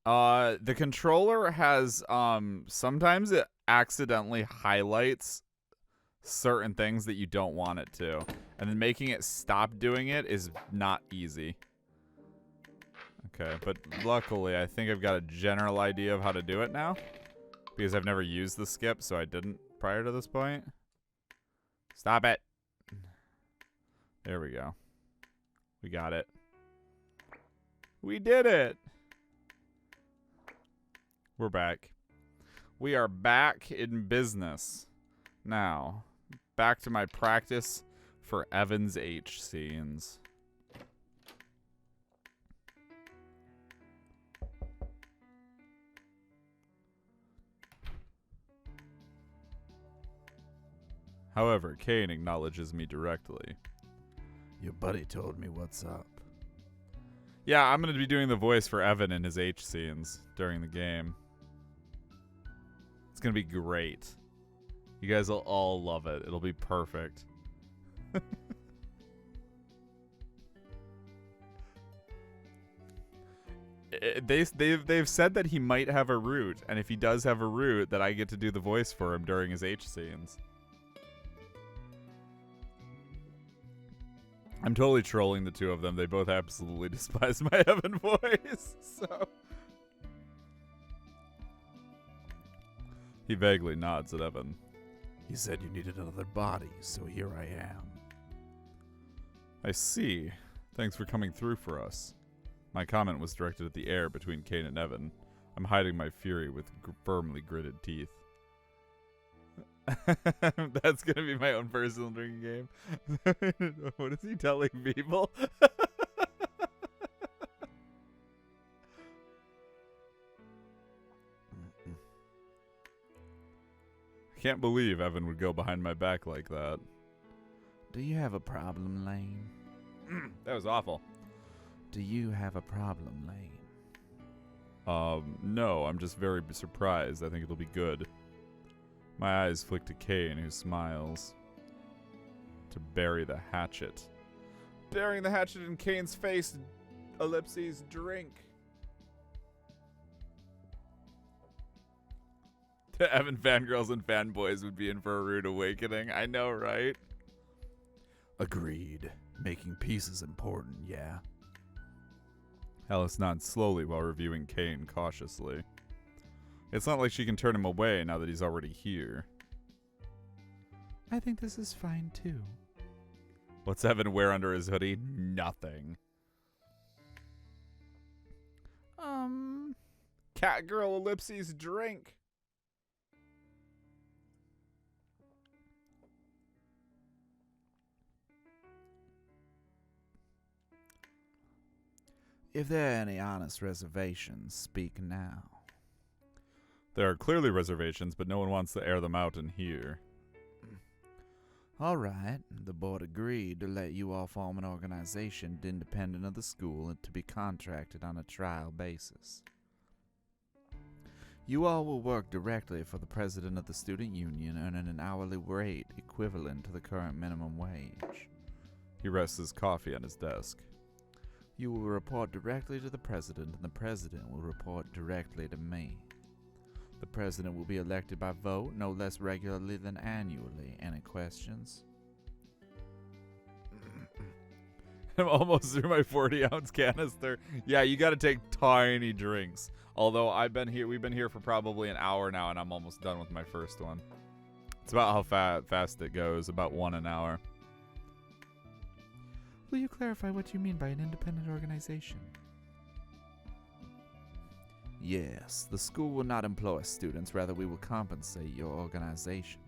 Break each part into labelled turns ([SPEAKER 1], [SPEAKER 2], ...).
[SPEAKER 1] The controller has sometimes it accidentally highlights certain things that you don't want it to, and then making it stop doing it is not easy. Okay, but luckily I think I've got a general idea of how to do it now, because I've never used the skip, so I didn't prior to this point. Stop it. There we go. We got it. We did it. We're back. We are back in business. Now, back to my practice for Evan's H scenes. However, Kane acknowledges me directly.
[SPEAKER 2] Your buddy told me what's up.
[SPEAKER 1] Yeah, I'm going to be doing the voice for Evan in his H scenes during the game. It's going to be great. You guys will all love it. It'll be perfect. They've said that he might have a root, and if he does have a root, that I get to do the voice for him during his H scenes. I'm totally trolling the two of them. They both absolutely despise my Evan voice. So he vaguely nods at Evan.
[SPEAKER 2] He said you needed another body, so here I am.
[SPEAKER 1] I see. Thanks for coming through for us. My comment was directed at the air between Kane and Evan. I'm hiding my fury with firmly gritted teeth. That's gonna be my own personal drinking game. What is he telling people? I can't believe Evan would go behind my back like that.
[SPEAKER 2] Do you have a problem, Lane?
[SPEAKER 1] That was awful.
[SPEAKER 2] Do you have a problem, Lane?
[SPEAKER 1] No, I'm just very surprised. I think it'll be good. My eyes flick to Kane, who smiles. To bury the hatchet. Burying the hatchet in Kane's face. Ellipses, drink. The Evan fangirls and fanboys would be in for a rude awakening. I know, right?
[SPEAKER 2] Agreed. Making peace is important, yeah?
[SPEAKER 1] Alice nods slowly while reviewing Kane cautiously. It's not like she can turn him away now that he's already here.
[SPEAKER 2] I think this is fine, too.
[SPEAKER 1] What's Evan wear under his hoodie? Nothing. Catgirl ellipses drink.
[SPEAKER 2] If there are any honest reservations, speak now.
[SPEAKER 1] There are clearly reservations, but no one wants to air them out in here.
[SPEAKER 2] All right. The board agreed to let you all form an organization independent of the school and to be contracted on a trial basis. You all will work directly for the president of the student union, earning an hourly rate equivalent to the current minimum wage.
[SPEAKER 1] He rests his coffee on his desk.
[SPEAKER 2] You will report directly to the president, and the president will report directly to me. The president will be elected by vote no less regularly than annually. Any questions?
[SPEAKER 1] I'm almost through my 40-ounce canister. Yeah, you got to take tiny drinks. Although we've been here for probably an hour now, and I'm almost done with my first one. It's about how fast it goes, about 1 an hour.
[SPEAKER 2] Will you clarify what you mean by an independent organization? Yes, the school will not employ students, rather we will compensate your organization.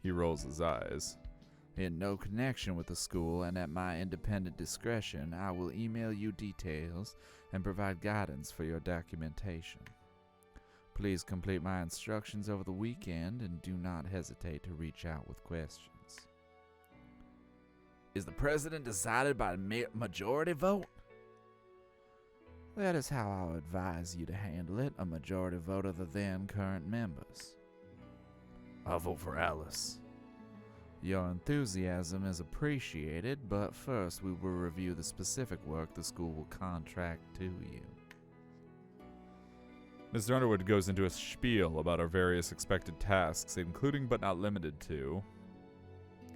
[SPEAKER 1] He rolls his eyes.
[SPEAKER 2] In no connection with the school and at my independent discretion, I will email you details and provide guidance for your documentation. Please complete my instructions over the weekend and do not hesitate to reach out with questions. Is the president decided by majority vote? That is how I'll advise you to handle it, a majority vote of the then current members. I'll vote for Alice. Your enthusiasm is appreciated, but first we will review the specific work the school will contract to you.
[SPEAKER 1] Mr. Underwood goes into a spiel about our various expected tasks, including but not limited to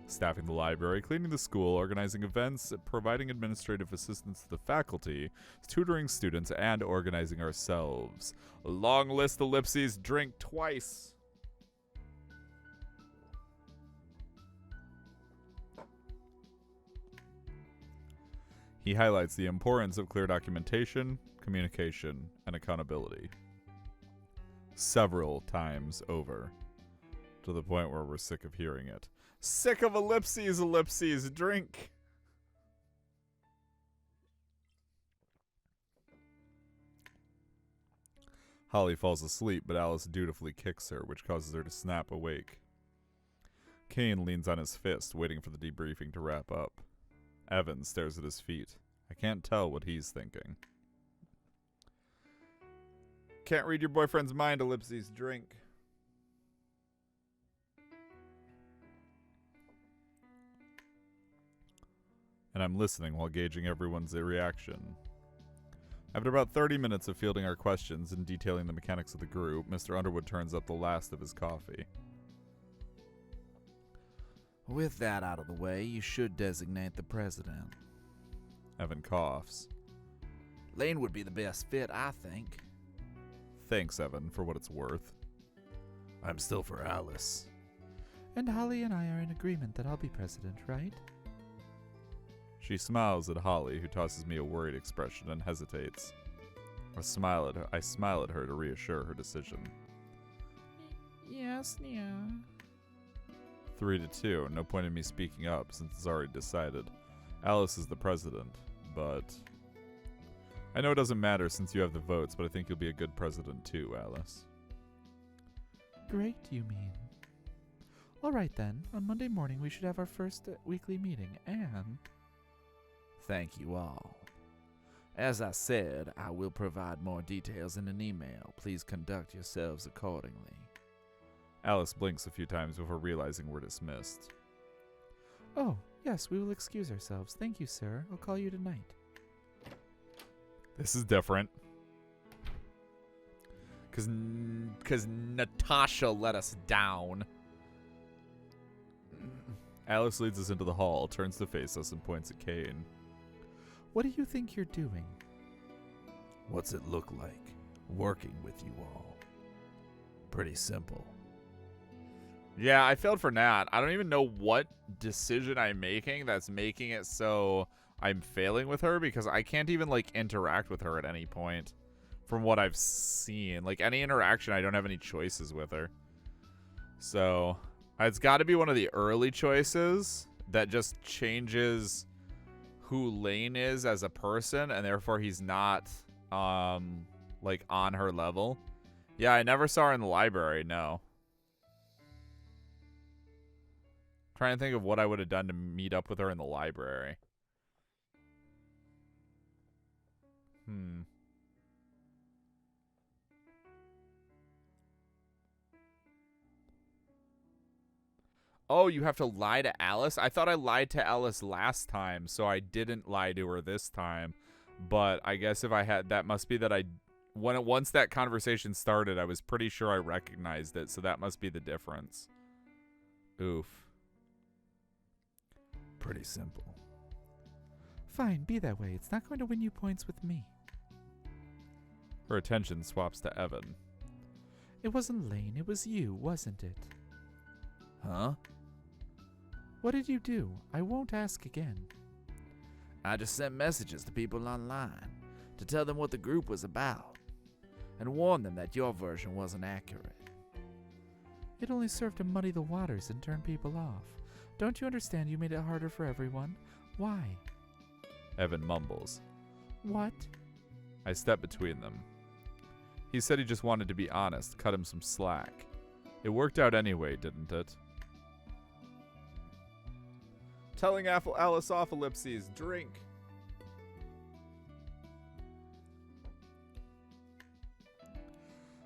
[SPEAKER 1] staffing the library, cleaning the school, organizing events, providing administrative assistance to the faculty, tutoring students, and organizing ourselves. A long list, ellipses, drink twice. He highlights the importance of clear documentation, communication, and accountability. Several times over. To the point where we're sick of hearing it. Sick of ellipses, ellipses, drink. Holly falls asleep, but Alice dutifully kicks her, which causes her to snap awake. Kane leans on his fist, waiting for the debriefing to wrap up. Evan stares at his feet. I can't tell what he's thinking. Can't read your boyfriend's mind, ellipses, drink. And I'm listening while gauging everyone's reaction. After about 30 minutes of fielding our questions and detailing the mechanics of the group, Mr. Underwood turns up the last of his coffee.
[SPEAKER 2] With that out of the way, you should designate the president.
[SPEAKER 1] Evan coughs.
[SPEAKER 2] Lane would be the best fit, I think.
[SPEAKER 1] Thanks, Evan, for what it's worth.
[SPEAKER 2] I'm still for Alice. And Holly and I are in agreement that I'll be president, right?
[SPEAKER 1] She smiles at Holly, who tosses me a worried expression and hesitates. I smile at her to reassure her decision.
[SPEAKER 2] Yes, yeah.
[SPEAKER 1] 3-2. No point in me speaking up since it's already decided. Alice is the president, but I know it doesn't matter since you have the votes, but I think you'll be a good president too, Alice.
[SPEAKER 2] Great, you mean. All right then. On Monday morning we should have our first weekly meeting, and thank you all. As I said, I will provide more details in an email. Please conduct yourselves accordingly.
[SPEAKER 1] Alice blinks a few times before realizing we're dismissed.
[SPEAKER 2] Oh, yes, we will excuse ourselves. Thank you, sir. I'll call you tonight.
[SPEAKER 1] This is different. Because Natasha let us down. Alice leads us into the hall, turns to face us, and points at Kane.
[SPEAKER 2] What do you think you're doing?
[SPEAKER 3] What's it look like, working with you all? Pretty simple.
[SPEAKER 1] Yeah, I failed for Nat. I don't even know what decision I'm making that's making it so I'm failing with her, because I can't even, like, interact with her at any point from what I've seen. Like, any interaction, I don't have any choices with her. So, it's got to be one of the early choices that just changes who Lane is as a person, and therefore he's not, like, on her level. Yeah, I never saw her in the library, no. Trying to think of what I would have done to meet up with her in the library. Oh, you have to lie to Alice? I thought I lied to Alice last time, so I didn't lie to her this time. But I guess if I had, that must be that once that conversation started, I was pretty sure I recognized it, so that must be the difference. Oof.
[SPEAKER 3] Pretty simple.
[SPEAKER 2] Fine, be that way. It's not going to win you points with me.
[SPEAKER 1] Her attention swaps to Evan.
[SPEAKER 2] It wasn't Lane, it was you, wasn't it?
[SPEAKER 3] Huh?
[SPEAKER 2] What did you do? I won't ask again.
[SPEAKER 3] I just sent messages to people online to tell them what the group was about and warn them that your version wasn't accurate.
[SPEAKER 2] It only served to muddy the waters and turn people off. Don't you understand you made it harder for everyone? Why?
[SPEAKER 1] Evan mumbles.
[SPEAKER 2] What?
[SPEAKER 1] I step between them. He said he just wanted to be honest, cut him some slack. It worked out anyway, didn't it? Telling Alice off, ellipses. Drink.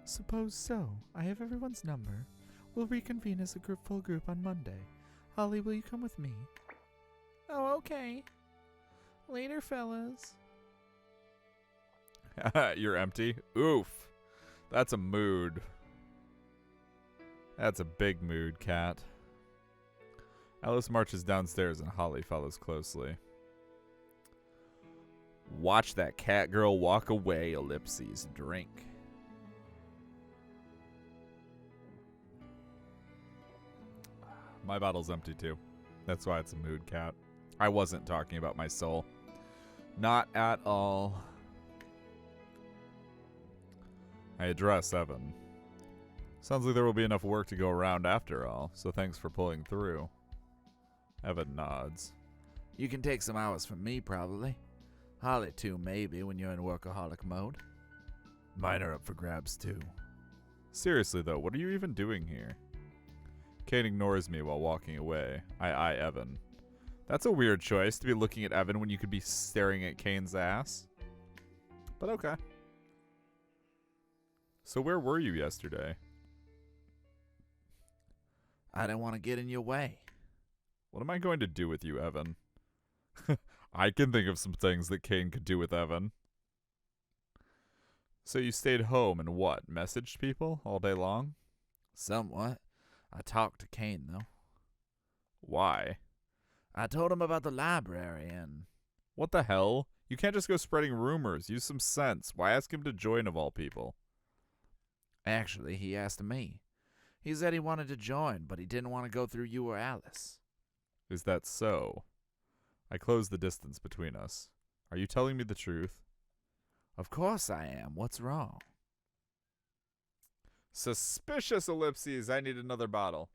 [SPEAKER 2] Suppose so. I have everyone's number. We'll reconvene as a full group on Monday. Holly, will you come with me? Oh, okay. Later, fellas.
[SPEAKER 1] You're empty? Oof. That's a mood. That's a big mood, cat. Alice marches downstairs and Holly follows closely. Watch that cat girl walk away, ellipses. Drink. My bottle's empty too. That's why it's a mood, cat. I wasn't talking about my soul. Not at all. I address Evan. Sounds like there will be enough work to go around after all, so thanks for pulling through. Evan nods.
[SPEAKER 3] You can take some hours from me, probably. Holly, too, maybe, when you're in workaholic mode. Mine are up for grabs, too.
[SPEAKER 1] Seriously, though, what are you even doing here? Kane ignores me while walking away. I eye Evan. That's a weird choice, to be looking at Evan when you could be staring at Kane's ass. But okay. So where were you yesterday?
[SPEAKER 3] I didn't want to get in your way.
[SPEAKER 1] What am I going to do with you, Evan? I can think of some things that Kane could do with Evan. So you stayed home and what? Messaged people all day long?
[SPEAKER 3] Somewhat. I talked to Kane, though.
[SPEAKER 1] Why?
[SPEAKER 3] I told him about the library and...
[SPEAKER 1] What the hell? You can't just go spreading rumors. Use some sense. Why ask him to join of all people?
[SPEAKER 3] Actually, he asked me. He said he wanted to join, but he didn't want to go through you or Alice.
[SPEAKER 1] Is that so? I close the distance between us. Are you telling me the truth?
[SPEAKER 3] Of course I am. What's wrong?
[SPEAKER 1] Suspicious, ellipses. I need another bottle.